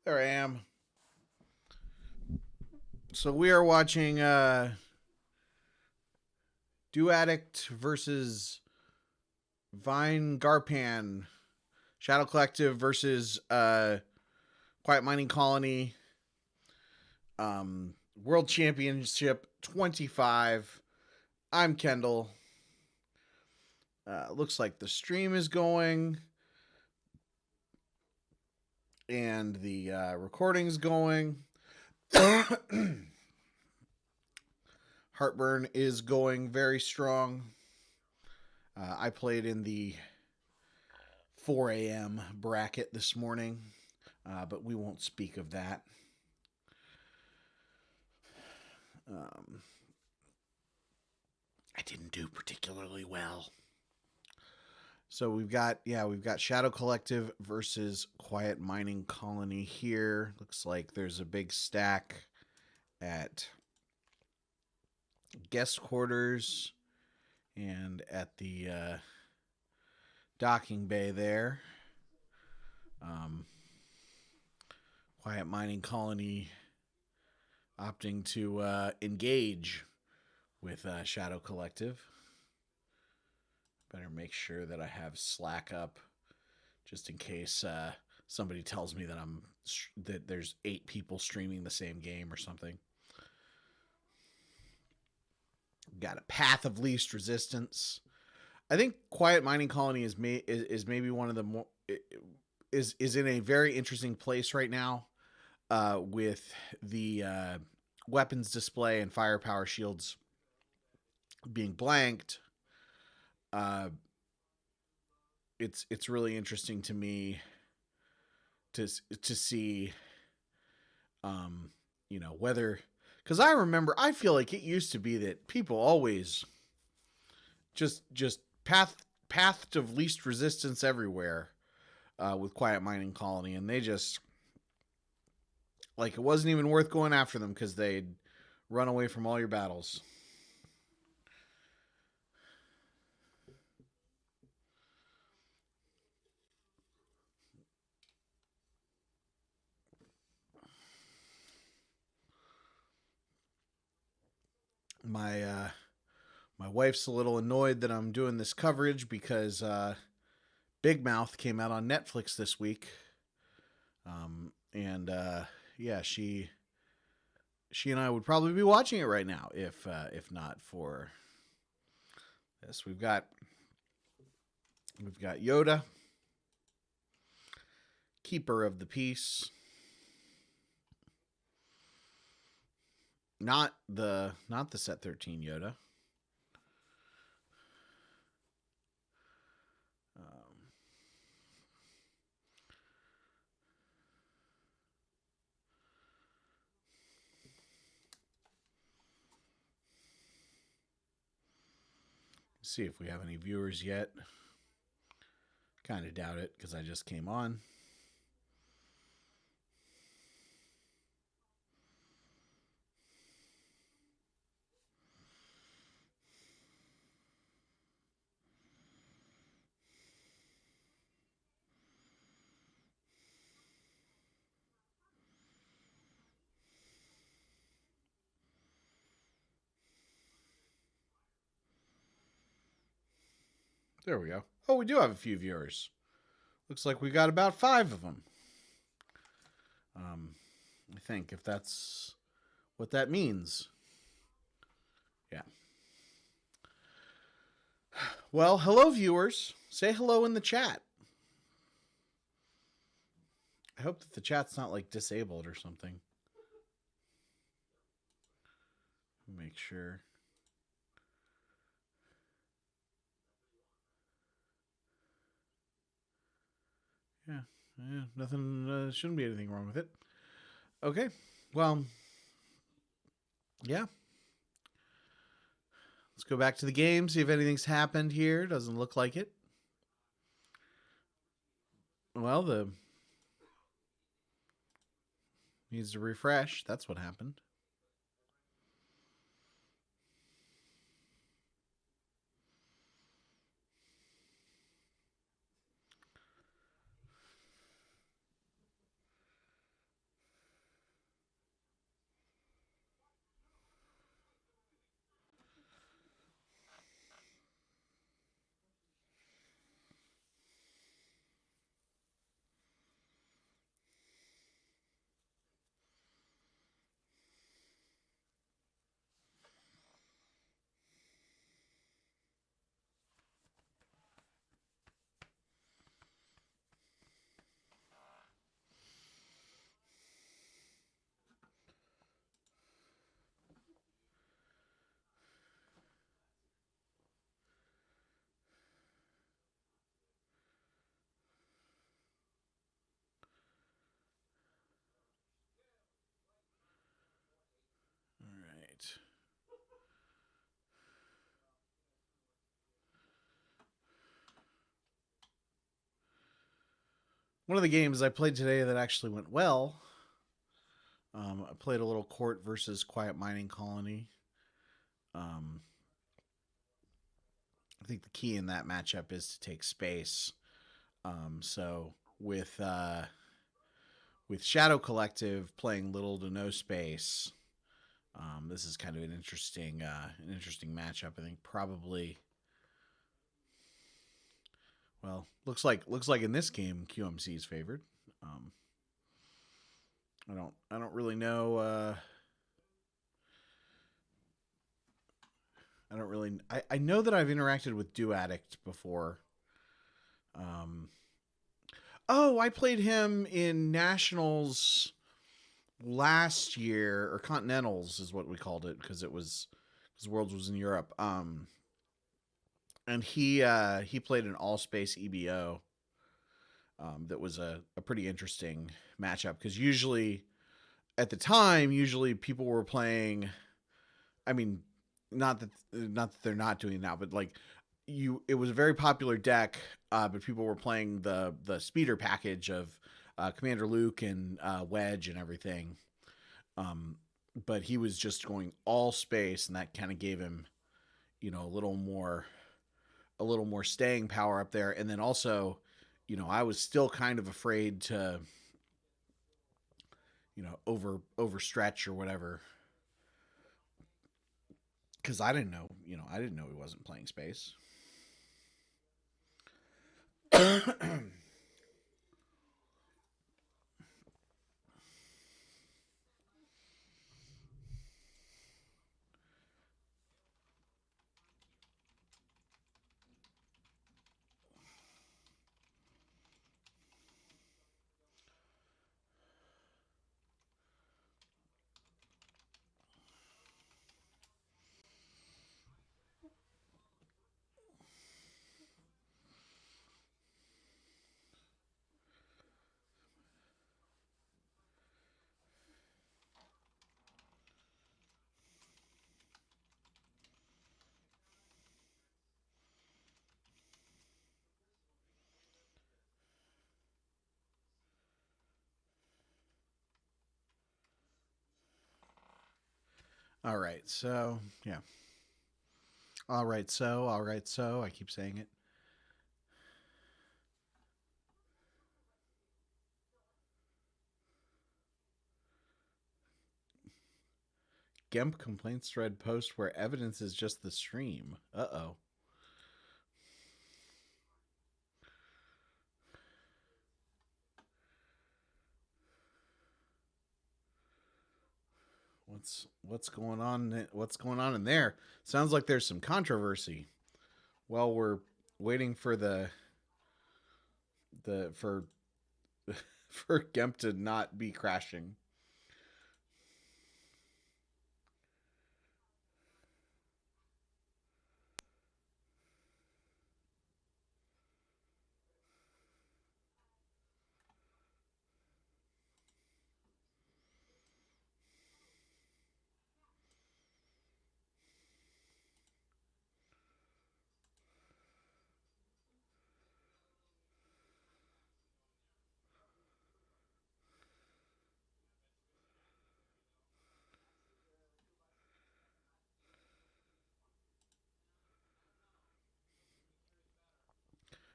There I am. So we are watching Do Addict versus Vine Garpan, Shadow Collective versus Quiet Mining Colony, World Championship 25. I'm Kendall. Looks like the stream is going and the recording's going. Heartburn is going very strong. I played in the 4 a.m. bracket this morning, but we won't speak of that. I didn't do particularly well. So we've got Shadow Collective versus Quiet Mining Colony here. Looks like there's a big stack at guest quarters and at the docking bay there. Quiet Mining Colony opting to engage with Shadow Collective. Better make sure that I have Slack up just in case somebody tells me that there's 8 people streaming the same game or something. Got a Path of Least Resistance. I think Quiet Mining Colony is maybe one of the more is in a very interesting place right now with the weapons display and firepower shields being blanked. It's really interesting to me to see whether, because I feel like it used to be that people always just path of least resistance everywhere with Quiet Mining Colony, and they just, like, it wasn't even worth going after them because they'd run away from all your battles. My wife's a little annoyed that I'm doing this coverage because Big Mouth came out on Netflix this week, and yeah, she and I would probably be watching it right now if not for this. We've got Yoda, Keeper of the Peace. Not the set 13 Yoda. See if we have any viewers yet. Kind of doubt it because I just came on. There we go. Oh, we do have a few viewers. Looks like we got about 5 of them. I think, if that's what that means. Yeah. Well, hello, viewers. Say hello in the chat. I hope that the chat's not, like, disabled or something. Make sure. Yeah, nothing. Shouldn't be anything wrong with it. Okay, well, yeah. Let's go back to the game, see if anything's happened here. Doesn't look like it. Well, the needs to refresh. That's what happened. One of the games I played today that actually went well. I played a little Court versus Quiet Mining Colony. Um, I think the key in that matchup is to take space. So with Shadow Collective playing little to no space, this is kind of an interesting matchup. I think probably. Well, looks like in this game QMC is favored. I don't really know. I know that I've interacted with Do Addict before. Oh, I played him in Nationals last year, or Continentals is what we called it, because Worlds was in Europe. And he played an all space EBO. That was a pretty interesting matchup, because usually at the time people were playing. I mean, not that they're not doing it now, but like it was a very popular deck, but people were playing the speeder package of Commander Luke and Wedge and everything. But he was just going all space, and that kind of gave him, a little more staying power up there. And then also, I was still kind of afraid to, overstretch or whatever, because I didn't know he wasn't playing space. All right, so yeah. All right, so I keep saying it. Gemp complaints thread post where evidence is just the stream. Uh-oh. What's going on? What's going on in there? Sounds like there's some controversy. Well, we're waiting for for Gemp to not be crashing.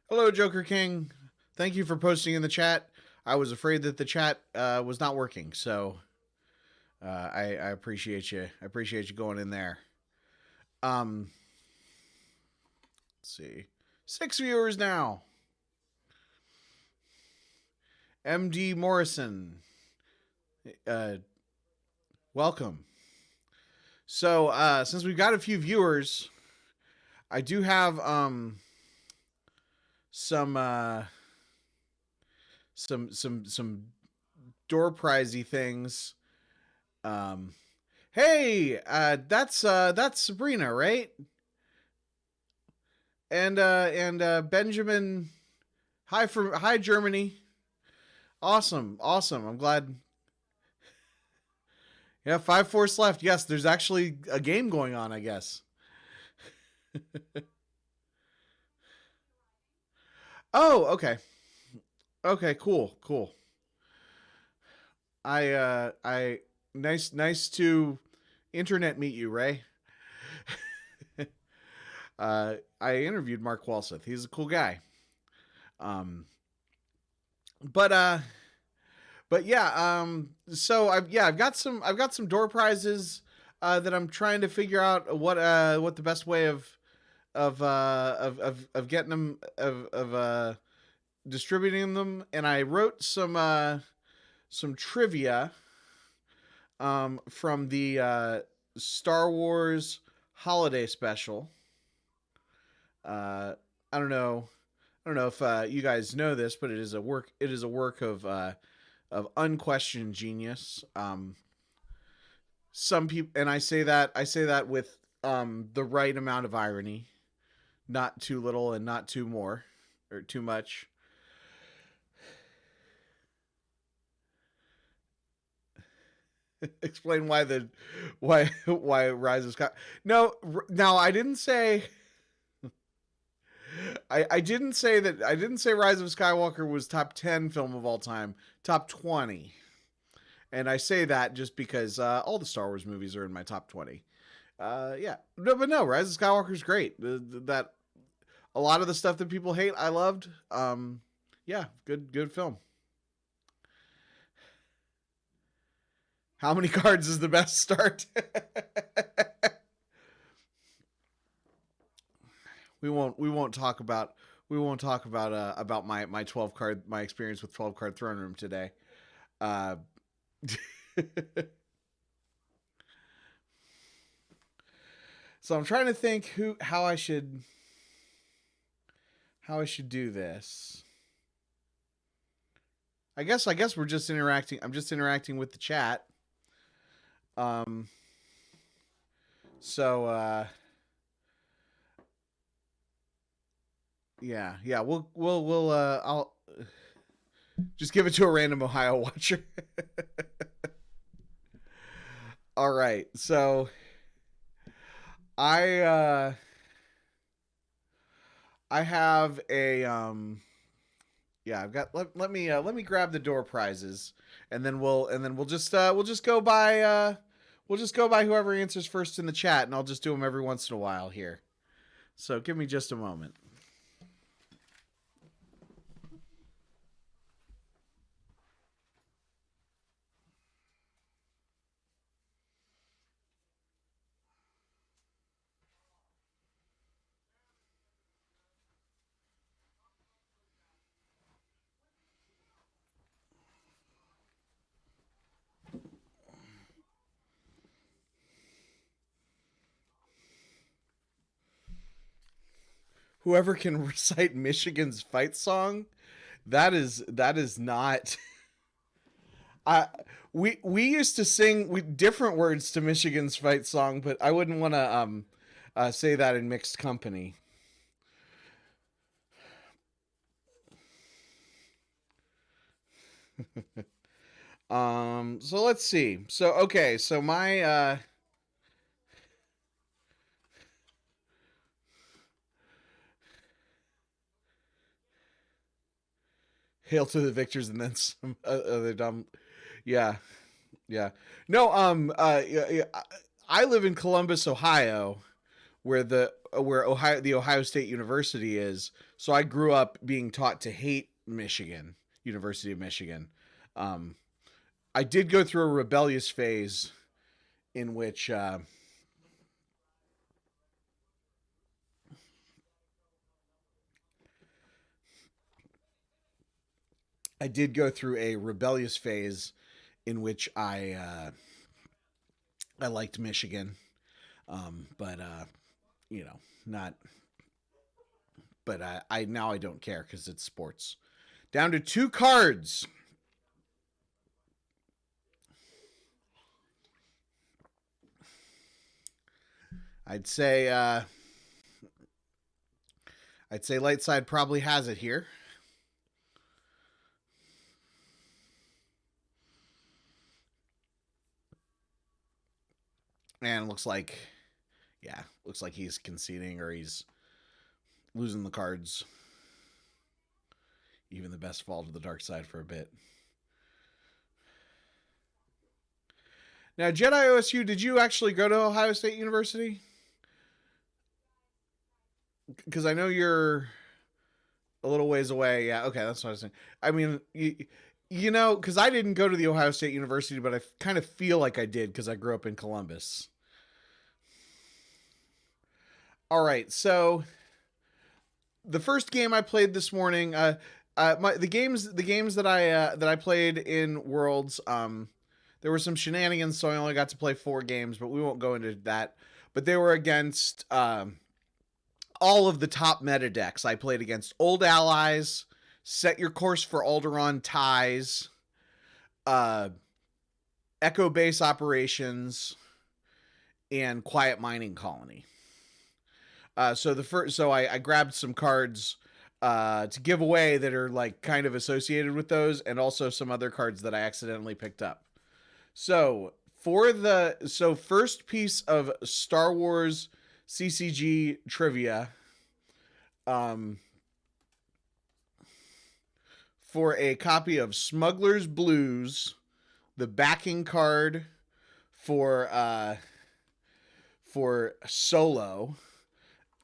Hello, Joker King. Thank you for posting in the chat. I was afraid that the chat was not working, so I appreciate you. I appreciate you going in there. Let's see, 6 viewers now. MD Morrison, welcome. So since we've got a few viewers, I do have some door prizey things. Hey, that's Sabrina, right? And Benjamin, hi Germany. Awesome. I'm glad. Yeah, 5 force left. Yes, there's actually a game going on, I guess. Oh, okay. Okay, cool, cool. I nice to internet meet you, Ray. I interviewed Mark Walseth. He's a cool guy. Um, but yeah. So I've got some door prizes that I'm trying to figure out what the best way of getting them of distributing them, and I wrote some trivia from the Star Wars holiday special. Uh, I don't know. I don't know if you guys know this, but it is a work. It is a work of unquestioned genius. Some people, and I say that with the right amount of irony, not too little and not too more or too much. Explain why Rise of Sky. No, now I didn't say that. I didn't say Rise of Skywalker was top 10 film of all time, top 20. And I say that just because all the Star Wars movies are in my top 20. Yeah, no, but no, Rise of Skywalker is great. That a lot of the stuff that people hate, I loved. Yeah, good film. How many cards is the best start? We won't talk about my 12 card my experience with 12 card throne room today. Uh, so I'm trying to think who how I should do this. I guess we're just interacting. I'm just interacting with the chat. Um. So yeah. We'll I'll just give it to a random Ohio watcher. All right. So I I have a yeah, I've got let me grab the door prizes, and then we'll just go by we'll just go by whoever answers first in the chat, and I'll just do them every once in a while here. So give me just a moment. Whoever can recite Michigan's fight song, that is not I we used to sing different words to Michigan's fight song, but I wouldn't want to say that in mixed company. So let's see. So okay, so my hail to the victors and then some other dumb. Yeah, yeah. No, I live in Columbus, Ohio, where Ohio the Ohio State University is. So I grew up being taught to hate Michigan, University of Michigan. Um, I did go through a rebellious phase in which I did go through a rebellious phase in which I liked Michigan, but you know, not. But I now I don't care because it's sports. Down to two cards. I'd say Light Side probably has it here. And looks like yeah, looks like he's conceding or he's losing the cards. Even the best fall to the dark side for a bit. Now, Jedi OSU, did you actually go to Ohio State University? Because I know you're a little ways away. Yeah, okay, that's what I was saying. I mean, you know, because I didn't go to the Ohio State University, but I kind of feel like I did because I grew up in Columbus. All right, so the first game I played this morning, the games that I played in Worlds, there were some shenanigans, so I only got to play 4 games, but we won't go into that. But they were against all of the top meta decks. I played against Old Allies, Set Your Course for Alderaan Ties, Echo Base Operations, and Quiet Mining Colony. So I grabbed some cards to give away that are like kind of associated with those, and also some other cards that I accidentally picked up. So first piece of Star Wars CCG trivia, for a copy of Smuggler's Blues, the backing card for Solo,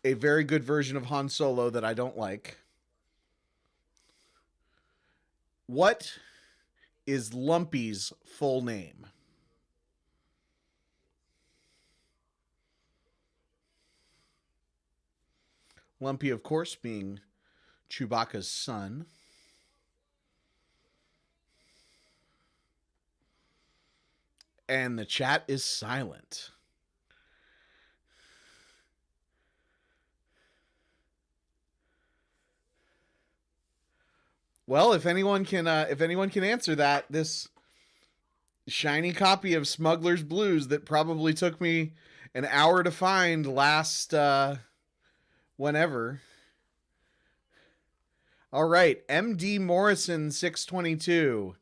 a very good version of Han Solo that I don't like. What is Lumpy's full name? Lumpy, of course, being Chewbacca's son. And the chat is silent. Well, if anyone can answer that, this shiny copy of Smuggler's Blues that probably took me an hour to find last whenever. All right, MD Morrison 622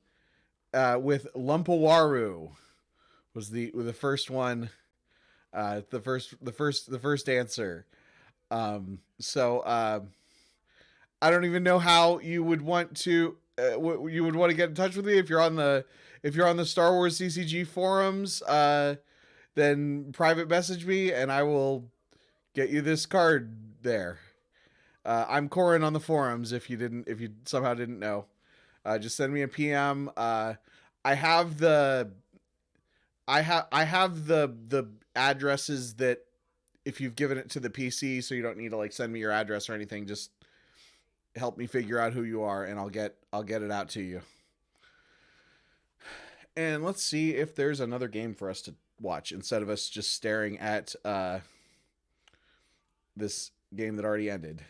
with Lumpawaru was the first one. The first answer. I don't even know how you would want to get in touch with me if you're on the Star Wars CCG forums. Then private message me and I will get you this card there. I'm Corin on the forums. If you somehow didn't know, just send me a PM. I have the addresses that if you've given it to the PC, so you don't need to like send me your address or anything. Just help me figure out who you are, and I'll get it out to you. And let's see if there's another game for us to watch instead of us just staring at this game that already ended.